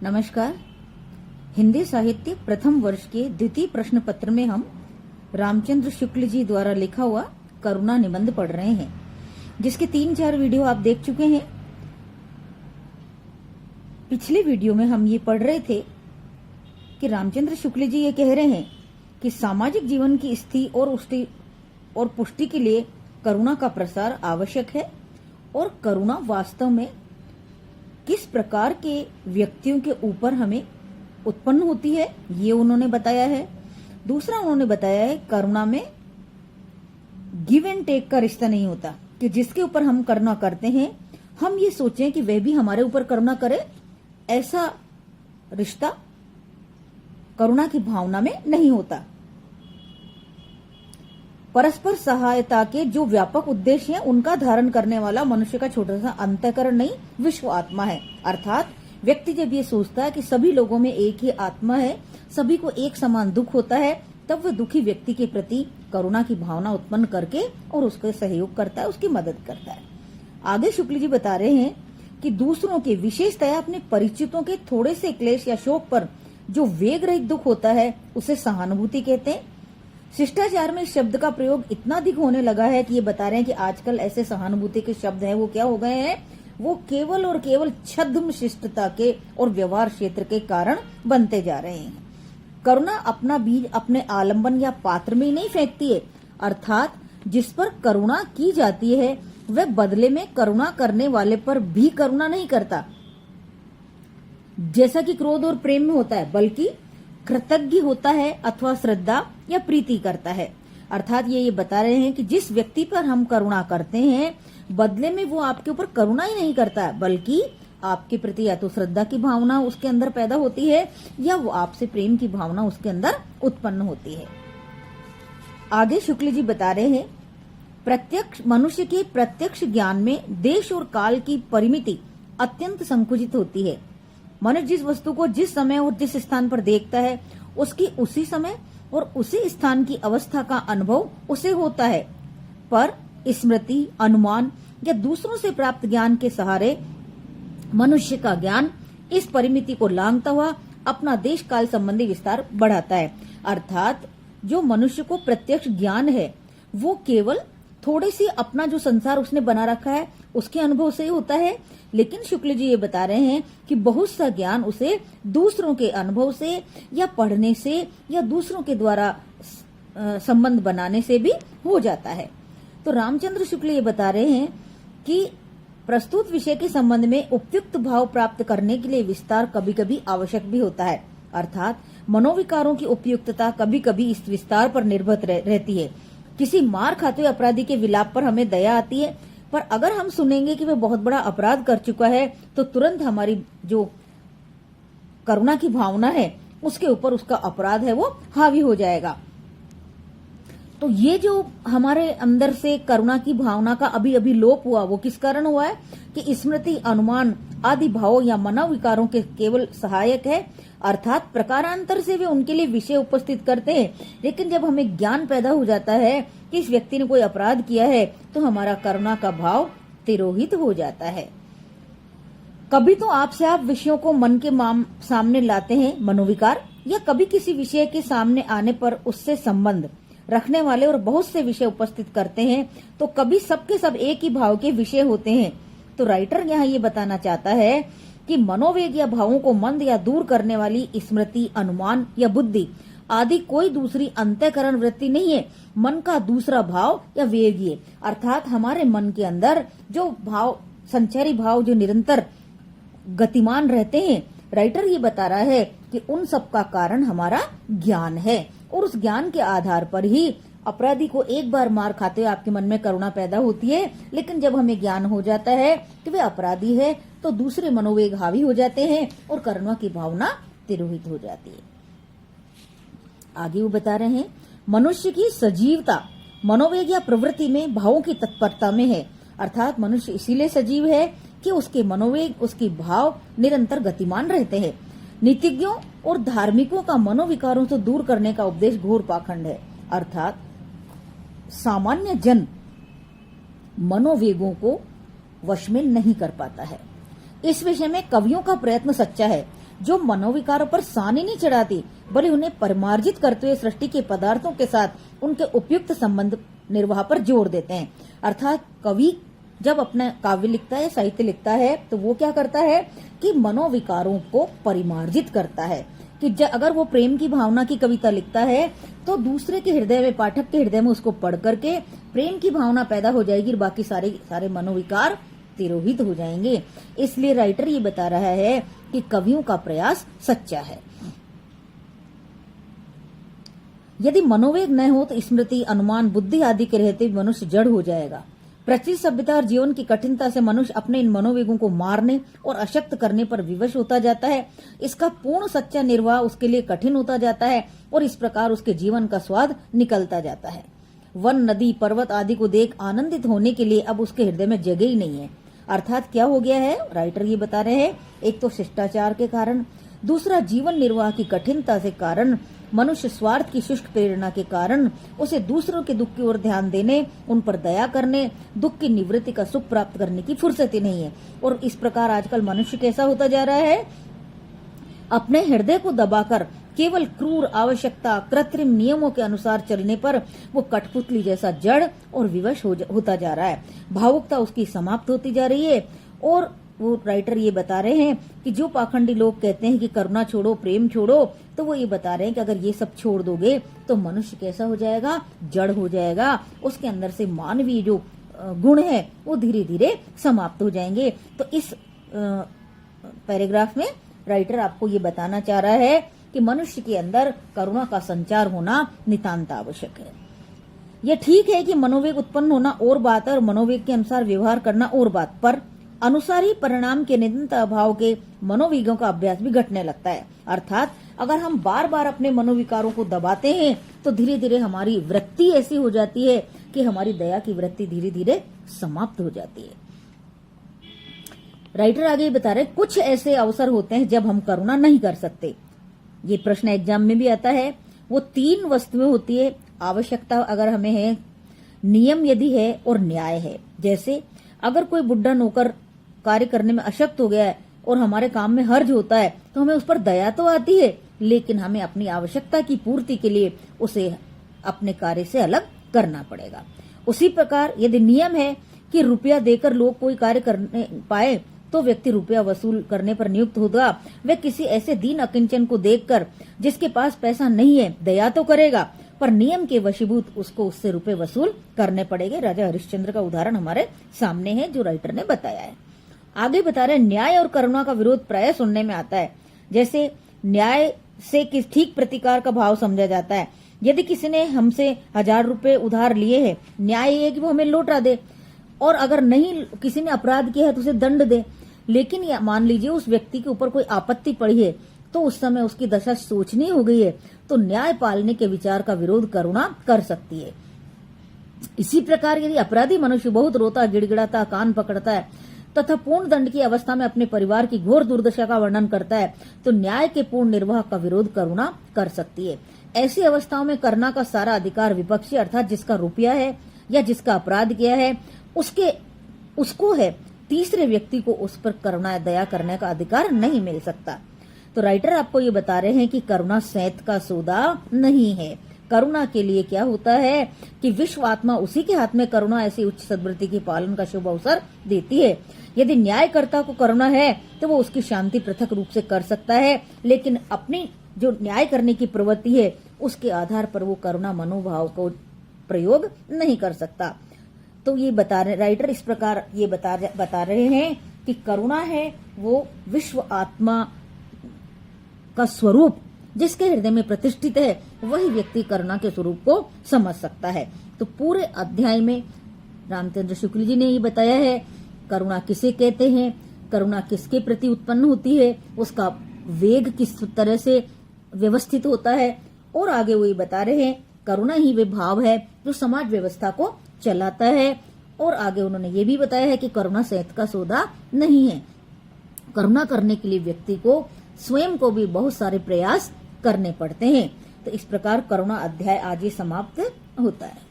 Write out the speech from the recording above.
नमस्कार। हिंदी साहित्य प्रथम वर्ष के द्वितीय प्रश्न पत्र में हम रामचंद्र शुक्ल जी द्वारा लिखा हुआ करुणा निबंध पढ़ रहे हैं, जिसके 3-4 वीडियो आप देख चुके हैं। पिछले वीडियो में हम ये पढ़ रहे थे कि रामचंद्र शुक्ल जी ये कह रहे हैं कि सामाजिक जीवन की स्थिति और पुष्टि के लिए करुणा का प्रसार आवश्यक है और करुणा वास्तव में किस प्रकार के व्यक्तियों के ऊपर हमें उत्पन्न होती है, ये उन्होंने बताया है। दूसरा उन्होंने बताया है करुणा में गिव एंड टेक का रिश्ता नहीं होता, कि जिसके ऊपर हम करुणा करते हैं हम ये सोचें कि वह भी हमारे ऊपर करुणा करे, ऐसा रिश्ता करुणा की भावना में नहीं होता। परस्पर सहायता के जो व्यापक उद्देश्य हैं उनका धारण करने वाला मनुष्य का छोटा सा अंतःकरण नहीं, विश्व आत्मा है। अर्थात व्यक्ति जब ये सोचता है कि सभी लोगों में एक ही आत्मा है, सभी को एक समान दुख होता है, तब वह दुखी व्यक्ति के प्रति करुणा की भावना उत्पन्न करके और उसके सहयोग करता है, उसकी मदद करता है। आगे शुक्ल जी बता रहे हैं कि दूसरों के, विशेषतया अपने परिचितों के थोड़े से क्लेश या शोक पर जो वेग रहित दुख होता है उसे सहानुभूति कहते हैं। शिष्टाचार में इस शब्द का प्रयोग इतना अधिक होने लगा है कि ये बता रहे हैं कि आजकल ऐसे सहानुभूति के शब्द हैं वो क्या हो गए हैं, वो केवल और केवल छद्म शिष्टता के और व्यवहार क्षेत्र के कारण बनते जा रहे हैं। करुणा अपना बीज अपने आलंबन या पात्र में ही नहीं फेंकती है, अर्थात जिस पर करुणा की जाती है वह बदले में करुणा करने वाले पर भी करुणा नहीं करता, जैसा कि क्रोध और प्रेम में होता है, बल्कि कृतज्ञ होता है अथवा श्रद्धा या प्रीति करता है। अर्थात ये बता रहे हैं कि जिस व्यक्ति पर हम करुणा करते हैं बदले में वो आपके ऊपर करुणा ही नहीं करता है, बल्कि आपके प्रति या तो श्रद्धा की भावना उसके अंदर पैदा होती है या वो आपसे प्रेम की भावना उसके अंदर उत्पन्न होती है। आगे शुक्ल जी बता रहे हैं मनुष्य के प्रत्यक्ष ज्ञान में देश और काल की परिमिति अत्यंत संकुचित होती है। मनुष्य जिस वस्तु को जिस समय और जिस स्थान पर देखता है उसकी उसी समय और उसी स्थान की अवस्था का अनुभव उसे होता है, पर स्मृति, अनुमान या दूसरों से प्राप्त ज्ञान के सहारे मनुष्य का ज्ञान इस परिमिति को लांघता हुआ अपना देश काल संबंधी विस्तार बढ़ाता है। अर्थात जो मनुष्य को प्रत्यक्ष ज्ञान है वो केवल थोड़े सी अपना जो संसार उसने बना रखा है उसके अनुभव से ही होता है, लेकिन शुक्ल जी ये बता रहे हैं कि बहुत सा ज्ञान उसे दूसरों के अनुभव से या पढ़ने से या दूसरों के द्वारा संबंध बनाने से भी हो जाता है। तो रामचंद्र शुक्ल ये बता रहे हैं कि प्रस्तुत विषय के संबंध में उपयुक्त भाव प्राप्त करने के लिए विस्तार कभी कभी आवश्यक भी होता है। अर्थात मनोविकारों की उपयुक्तता कभी कभी इस विस्तार पर निर्भर रहती है। किसी मार खाते हुए अपराधी के विलाप पर हमें दया आती है, पर अगर हम सुनेंगे कि वह बहुत बड़ा अपराध कर चुका है तो तुरंत हमारी जो करुणा की भावना है उसके ऊपर उसका अपराध है वो हावी हो जाएगा। तो ये जो हमारे अंदर से करुणा की भावना का अभी अभी लोप हुआ वो किस कारण हुआ है कि स्मृति, अनुमान आदि भावों या मनोविकारों के केवल सहायक है, अर्थात प्रकारांतर से वे उनके लिए विषय उपस्थित करते हैं। लेकिन जब हमें ज्ञान पैदा हो जाता है कि इस व्यक्ति ने कोई अपराध किया है तो हमारा करुणा का भाव तिरोहित हो जाता है। कभी तो आपसे आप विषयों को मन के सामने लाते हैं, मनोविकार, या कभी किसी विषय के सामने आने पर उससे संबंध रखने वाले और बहुत से विषय उपस्थित करते हैं, तो कभी सबके सब एक ही भाव के विषय होते हैं। तो राइटर यहाँ ये बताना चाहता है कि मनोवेग या भावों को मंद या दूर करने वाली स्मृति, अनुमान या बुद्धि आदि कोई दूसरी अंतःकरण वृत्ति नहीं है, मन का दूसरा भाव या वेग ही है। अर्थात हमारे मन के अंदर जो भाव, संचारी भाव जो निरंतर गतिमान रहते हैं, राइटर ये बता रहा है कि उन सब का कारण हमारा ज्ञान है, और उस ज्ञान के आधार पर ही अपराधी को एक बार मार खाते हुए आपके मन में करुणा पैदा होती है, लेकिन जब हमें ज्ञान हो जाता है कि वे अपराधी है तो दूसरे मनोवेग हावी हो जाते हैं और करुणा की भावना तिरोहित हो जाती है। आगे वो बता रहे हैं मनुष्य की सजीवता मनोवेग या प्रवृत्ति में भावों की तत्परता में है। अर्थात मनुष्य इसीलिए सजीव है कि उसके मनोवेग, उसके भाव निरंतर गतिमान रहते हैं। नीतिज्ञों और धार्मिकों का मनोविकारों से दूर करने का उपदेश घोर पाखंड है। अर्थात सामान्य जन मनोवेगों को वश में नहीं कर पाता है। इस विषय में कवियों का प्रयत्न सच्चा है। जो मनोविकारों पर सानी नहीं चढ़ाती, बल्कि उन्हें परिमार्जित करते हुए सृष्टि के पदार्थों के साथ उनके उपयुक्त संबंध निर्वाह पर जोर देते हैं। अर्थात कवि जब अपना काव्य लिखता है, साहित्य लिखता है, तो वो क्या करता है कि मनोविकारों को परिमार्जित करता है। कि अगर वो प्रेम की भावना की कविता लिखता है तो दूसरे के हृदय में, पाठक के हृदय में उसको पढ़ करके प्रेम की भावना पैदा हो जाएगी और बाकी सारे मनोविकार तिरोहित हो जाएंगे। इसलिए राइटर ये बता रहा है कि कवियों का प्रयास सच्चा है। यदि मनोवेग न हो तो स्मृति, अनुमान, बुद्धि आदि के रहते मनुष्य जड़ हो जाएगा। प्रचलित सभ्यता और जीवन की कठिनता से मनुष्य अपने इन मनोवेगों को मारने और अशक्त करने पर विवश होता जाता है। इसका पूर्ण सच्चा निर्वाह उसके लिए कठिन होता जाता है और इस प्रकार उसके जीवन का स्वाद निकलता जाता है। वन, नदी, पर्वत आदि को देख आनंदित होने के लिए अब उसके हृदय में जगह ही नहीं है। अर्थात क्या हो गया है, राइटर ये बता रहे हैं, एक तो शिष्टाचार के कारण, दूसरा जीवन निर्वाह की कठिनता से कारण, मनुष्य स्वार्थ की शुष्क प्रेरणा के कारण उसे दूसरों के दुख की ओर ध्यान देने, उन पर दया करने, दुख की निवृत्ति का सुख प्राप्त करने की फुर्सत ही नहीं है। और इस प्रकार आजकल मनुष्य कैसा होता जा रहा है, अपने हृदय को दबाकर केवल क्रूर आवश्यकता, कृत्रिम नियमों के अनुसार चलने पर वो कठपुतली जैसा जड़ और विवश होता जा रहा है। भावुकता उसकी समाप्त होती जा रही है। और वो राइटर ये बता रहे हैं कि जो पाखंडी लोग कहते हैं कि करुणा छोड़ो, प्रेम छोड़ो, तो वो ये बता रहे हैं कि अगर ये सब छोड़ दोगे तो मनुष्य कैसा हो जाएगा, जड़ हो जाएगा। उसके अंदर से मानवीय जो गुण है वो धीरे धीरे समाप्त हो जाएंगे। तो इस पैराग्राफ में राइटर आपको ये बताना चाह रहा है कि मनुष्य के अंदर करुणा का संचार होना नितांत आवश्यक है। यह ठीक है कि मनोवेग उत्पन्न होना और बात है और मनोवेग के अनुसार व्यवहार करना और बात, पर अनुसारी परिणाम के निरंतर अभाव के मनोवेगों का अभ्यास भी घटने लगता है। अर्थात अगर हम बार बार अपने मनोविकारों को दबाते हैं तो धीरे धीरे हमारी वृत्ति ऐसी हो जाती है कि हमारी दया की वृत्ति धीरे धीरे समाप्त हो जाती है। राइटर आगे बता रहे, कुछ ऐसे अवसर होते हैं जब हम करुणा नहीं कर सकते। ये प्रश्न एग्जाम में भी आता है। वो 3 वस्तुएं होती है। आवश्यकता अगर हमें है, नियम यदि है, और न्याय है। जैसे अगर कोई बुढ़ा नौकर कार्य करने में अशक्त हो गया है और हमारे काम में हर्ज होता है तो हमें उस पर दया तो आती है, लेकिन हमें अपनी आवश्यकता की पूर्ति के लिए उसे अपने कार्य से अलग करना पड़ेगा। उसी प्रकार यदि नियम है कि रुपया देकर लोग कोई कार्य करने पाए तो व्यक्ति रुपया वसूल करने पर नियुक्त होगा। वह किसी ऐसे दीन अकिंचन को देखकर जिसके पास पैसा नहीं है दया तो करेगा, पर नियम के वशीभूत उसको उससे रुपए वसूल करने पड़ेंगे। राजा हरिश्चंद्र का उदाहरण हमारे सामने है जो राइटर ने बताया है। आगे बता रहे, न्याय और करुणा का विरोध प्राय सुनने में आता है। जैसे न्याय से किस ठीक प्रतिकार का भाव समझा जाता है। यदि किसी ने हमसे 1000 रुपए उधार लिए हैं, न्याय ये है कि वो हमें लौटा दे, और अगर नहीं किसी ने अपराध किया है तो उसे दंड दे। लेकिन मान लीजिए उस व्यक्ति के ऊपर कोई आपत्ति पड़ी है तो उस समय उसकी दशा सोचनीय हो गई है, तो न्याय पालने के विचार का विरोध करुणा कर सकती है। इसी प्रकार यदि अपराधी मनुष्य बहुत रोता, गिड़गिड़ाता, कान पकड़ता है तथा पूर्ण दंड की अवस्था में अपने परिवार की घोर दुर्दशा का वर्णन करता है तो न्याय के पूर्ण निर्वाह का विरोध करुणा कर सकती है। ऐसी अवस्थाओं में करुणा का सारा अधिकार विपक्षी, अर्थात जिसका रुपया है या जिसका अपराध किया है उसको है। तीसरे व्यक्ति को उस पर करुणा दया करने का अधिकार नहीं मिल सकता। तो राइटर आपको ये बता रहे हैं कि करुणा सैंत का सौदा नहीं है। करुणा के लिए क्या होता है कि विश्व आत्मा उसी के हाथ में करुणा ऐसी उच्च सद्वृत्ति के पालन का शुभ अवसर देती है। यदि न्यायकर्ता को करुणा है तो वो उसकी शांति पृथक रूप से कर सकता है, लेकिन अपनी जो न्याय करने की प्रवृत्ति है उसके आधार पर वो करुणा मनोभाव को प्रयोग नहीं कर सकता। तो ये राइटर इस प्रकार ये बता रहे हैं कि करुणा है वो विश्व आत्मा का स्वरूप जिसके हृदय में प्रतिष्ठित है, वही व्यक्ति करुणा के स्वरूप को समझ सकता है। तो पूरे अध्याय में रामचंद्र शुक्ल जी ने ये बताया है करुणा किसे कहते हैं, करुणा किसके प्रति उत्पन्न होती है, उसका वेग किस तरह से व्यवस्थित होता है, और आगे वो ये बता रहे हैं करुणा ही वे भाव है जो समाज व्यवस्था को चलाता है। और आगे उन्होंने ये भी बताया है कि करुणा सैंत का सौदा नहीं है। करुणा करने के लिए व्यक्ति को स्वयं को भी बहुत सारे प्रयास करने पड़ते हैं। तो इस प्रकार करुणा अध्याय आज ही समाप्त होता है।